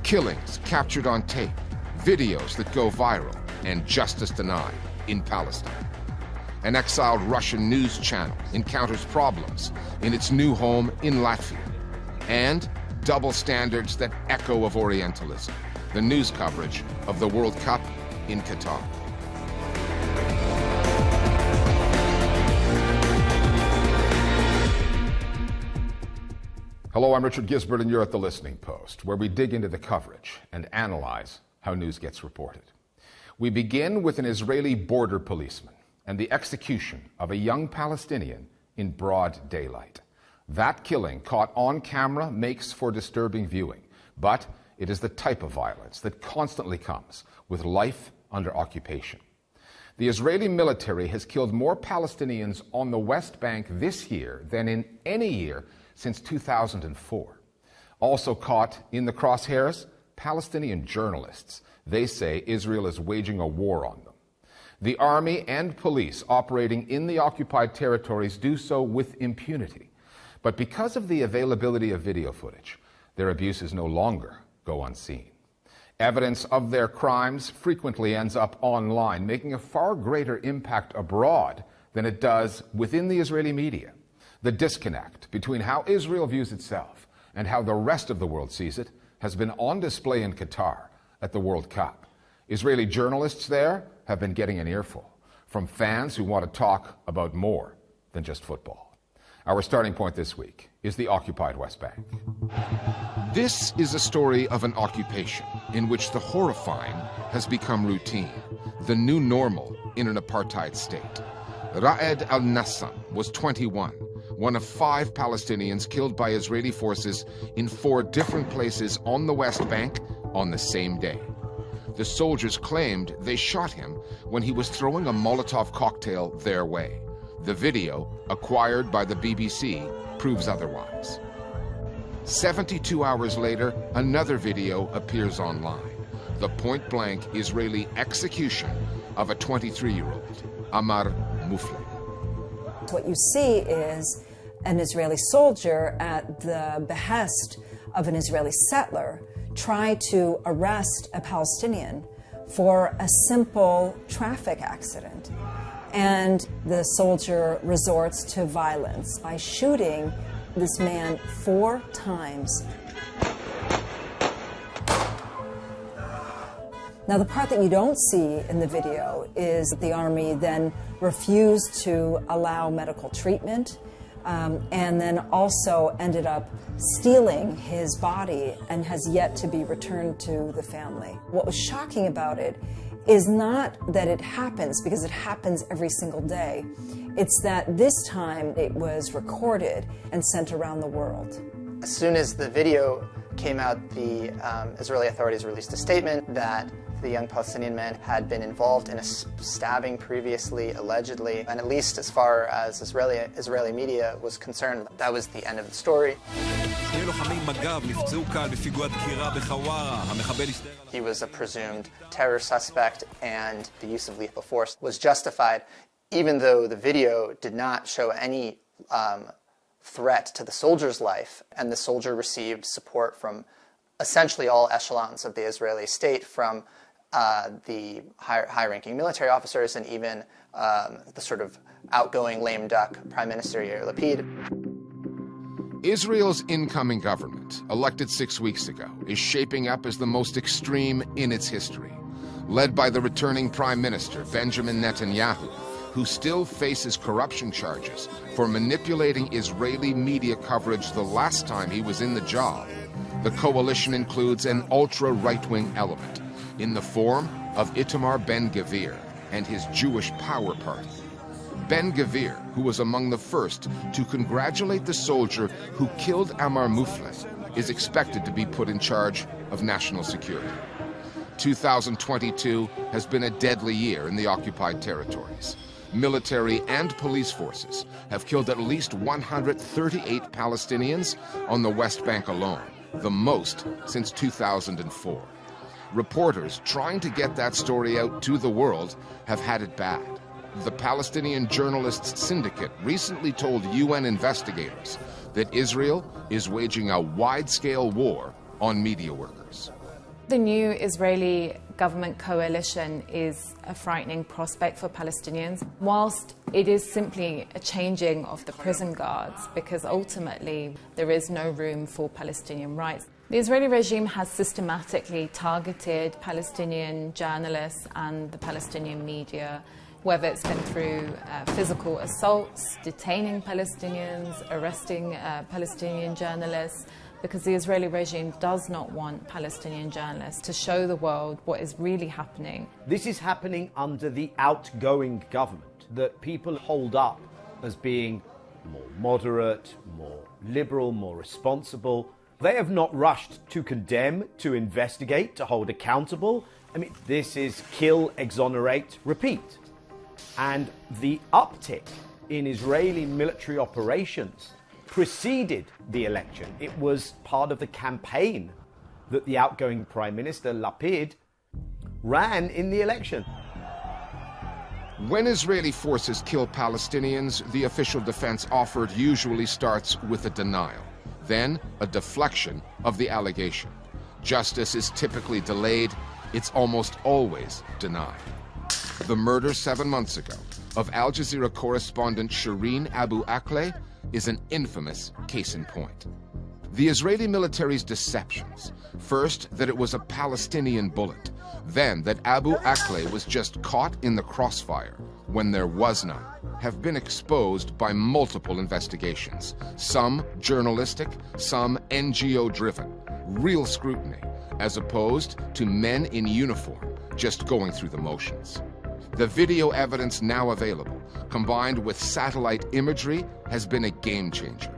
Killings captured on tape, videos that go viral, and justice denied in Palestine. An exiled Russian news channel encounters problems in its new home in Latvia. And double standards that echo of Orientalism, the news coverage of the World Cup in Qatar. Hello, I'm Richard Gisbert, and you're at The Listening Post, where we dig into the coverage and analyze how news gets reported. We begin with an Israeli border policeman and the execution of a young Palestinian in broad daylight. That killing, caught on camera, makes for disturbing viewing, but it is the type of violence that constantly comes with life under occupation. The Israeli military has killed more Palestinians on the West Bank this year than in any year since 2004. Also caught in the crosshairs, Palestinian journalists. They say Israel is waging a war on them. The army and police operating in the occupied territories do so with impunity. But because of the availability of video footage, their abuses no longer go unseen. Evidence of their crimes frequently ends up online, making a far greater impact abroad than it does within the Israeli media. The disconnect between how Israel views itself and how the rest of the world sees it has been on display in Qatar at the World Cup. Israeli journalists there have been getting an earful from fans who want to talk about more than just football. Our starting point this week is the occupied West Bank. This is a story of an occupation in which the horrifying has become routine, the new normal in an apartheid state. Raed al-Nassam was 21, one of 5 Palestinians killed by Israeli forces in 4 different places on the West Bank on the same day. The soldiers claimed they shot him when he was throwing a Molotov cocktail their way. The video, acquired by the BBC, proves otherwise. 72 hours later, another video appears online. The point-blank Israeli execution of a 23-year-old, Amar Mufle. What you see is an Israeli soldier at the behest of an Israeli settler try to arrest a Palestinian for a simple traffic accident. And the soldier resorts to violence by shooting this man 4 times. Now, the part that you don't see in the video is that the army then refused to allow medical treatment, and then also ended up stealing his body and has yet to be returned to the family. What was shocking about it is not that it happens, because it happens every single day. It's that this time it was recorded and sent around the world. As soon as the video came out, the Israeli authorities released a statement that the young Palestinian man had been involved in a stabbing previously, allegedly, and at least as far as Israeli media was concerned, that was the end of the story. He was a presumed terror suspect, and the use of lethal force was justified, even though the video did not show any threat to the soldier's life, and the soldier received support from essentially all echelons of the Israeli state, from the high-ranking military officers and even the sort of outgoing lame duck Prime Minister Yair Lapid. Israel's incoming government, elected 6 weeks ago, is shaping up as the most extreme in its history. Led by the returning Prime Minister, Benjamin Netanyahu, who still faces corruption charges for manipulating Israeli media coverage the last time he was in the job, the coalition includes an ultra-right-wing element in the form of Itamar Ben-Gvir and his Jewish Power Party. Ben-Gvir, who was among the first to congratulate the soldier who killed Amar Mufle, is expected to be put in charge of national security. 2022 has been a deadly year in the occupied territories. Military and police forces have killed at least 138 Palestinians on the West Bank alone, the most since 2004. Reporters trying to get that story out to the world have had it bad. The Palestinian Journalists Syndicate recently told UN investigators that Israel is waging a wide-scale war on media workers. The new Israeli government coalition is a frightening prospect for Palestinians, whilst it is simply a changing of the prison guards, because ultimately there is no room for Palestinian rights. The Israeli regime has systematically targeted Palestinian journalists and the Palestinian media, whether it's been through physical assaults, detaining Palestinians, arresting Palestinian journalists, because the Israeli regime does not want Palestinian journalists to show the world what is really happening. This is happening under the outgoing government that people hold up as being more moderate, more liberal, more responsible. They have not rushed to condemn, to investigate, to hold accountable. I mean, this is kill, exonerate, repeat. And the uptick in Israeli military operations preceded the election. It was part of the campaign that the outgoing Prime Minister, Lapid, ran in the election. When Israeli forces kill Palestinians, the official defense offered usually starts with a denial, then a deflection of the allegation. Justice is typically delayed. It's almost always denied. The murder 7 months ago of Al Jazeera correspondent Shireen Abu Akleh is an infamous case in point. The Israeli military's deceptions, first that it was a Palestinian bullet, then that Abu Akleh was just caught in the crossfire when there was none, have been exposed by multiple investigations, some journalistic, some NGO-driven, real scrutiny, as opposed to men in uniform just going through the motions. The video evidence now available, combined with satellite imagery, has been a game changer.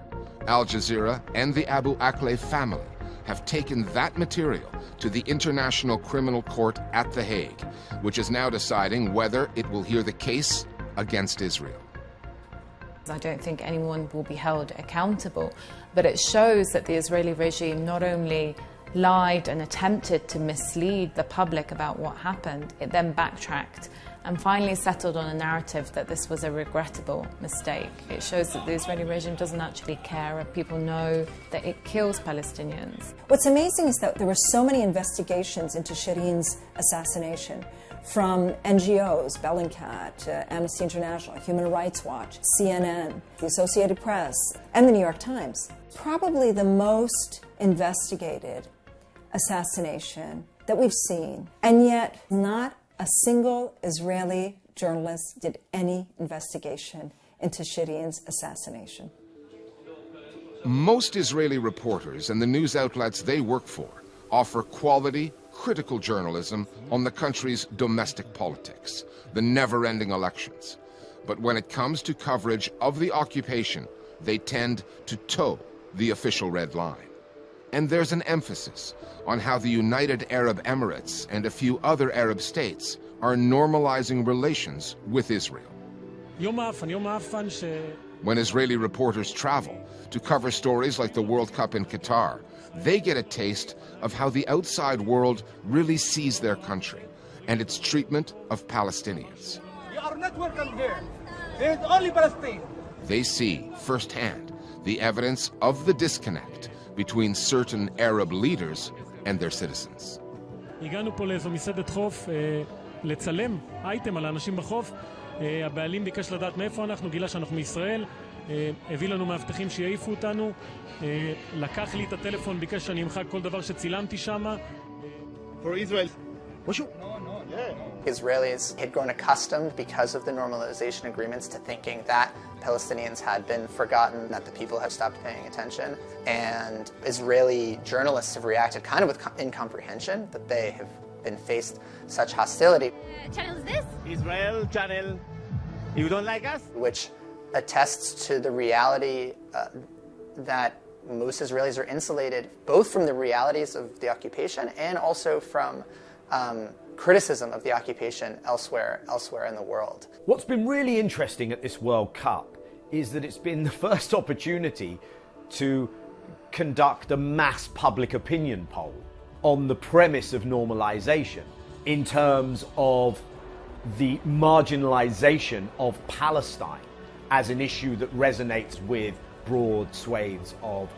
Al Jazeera and the Abu Akleh family have taken that material to the International Criminal Court at The Hague, which is now deciding whether it will hear the case against Israel. I don't think anyone will be held accountable, but it shows that the Israeli regime not only lied and attempted to mislead the public about what happened, it then backtracked and finally settled on a narrative that this was a regrettable mistake. It shows that the Israeli regime doesn't actually care, and people know that it kills Palestinians. What's amazing is that there were so many investigations into Shireen's assassination from NGOs, Bellingcat, Amnesty International, Human Rights Watch, CNN, the Associated Press, and the New York Times. Probably the most investigated assassination that we've seen, and yet not a single Israeli journalist did any investigation into Shireen's assassination. Most Israeli reporters and the news outlets they work for offer quality, critical journalism on the country's domestic politics, the never-ending elections. But when it comes to coverage of the occupation, they tend to toe the official red line. And there's an emphasis on how the United Arab Emirates and a few other Arab states are normalizing relations with Israel. When Israeli reporters travel to cover stories like the World Cup in Qatar, they get a taste of how the outside world really sees their country and its treatment of Palestinians. We are not welcome here. There is only Palestine. They see firsthand the evidence of the disconnect between certain Arab leaders and their citizens. הגענו פה לאיזו מסעדת חוף לצלם אייטם על האנשים בחוף. הבעלים ביקש לדעת מאיפה אנחנו, גילה שאנחנו מישראל, הביא לנו מאבטחים שיעיפו אותנו, לקח לי את הטלפון, ביקש שאני אמחק כל דבר שצילמתי שם. For Israel. Israelis had grown accustomed, because of the normalization agreements, to thinking that Palestinians had been forgotten, that the people have stopped paying attention. And Israeli journalists have reacted kind of with incomprehension that they have been faced such hostility. Channel is this? Israel channel. You don't like us? Which attests to the reality that most Israelis are insulated both from the realities of the occupation and also from criticism of the occupation elsewhere in the world. What's been really interesting at this World Cup is that it's been the first opportunity to conduct a mass public opinion poll on the premise of normalization in terms of the marginalization of Palestine as an issue that resonates with broad swathes of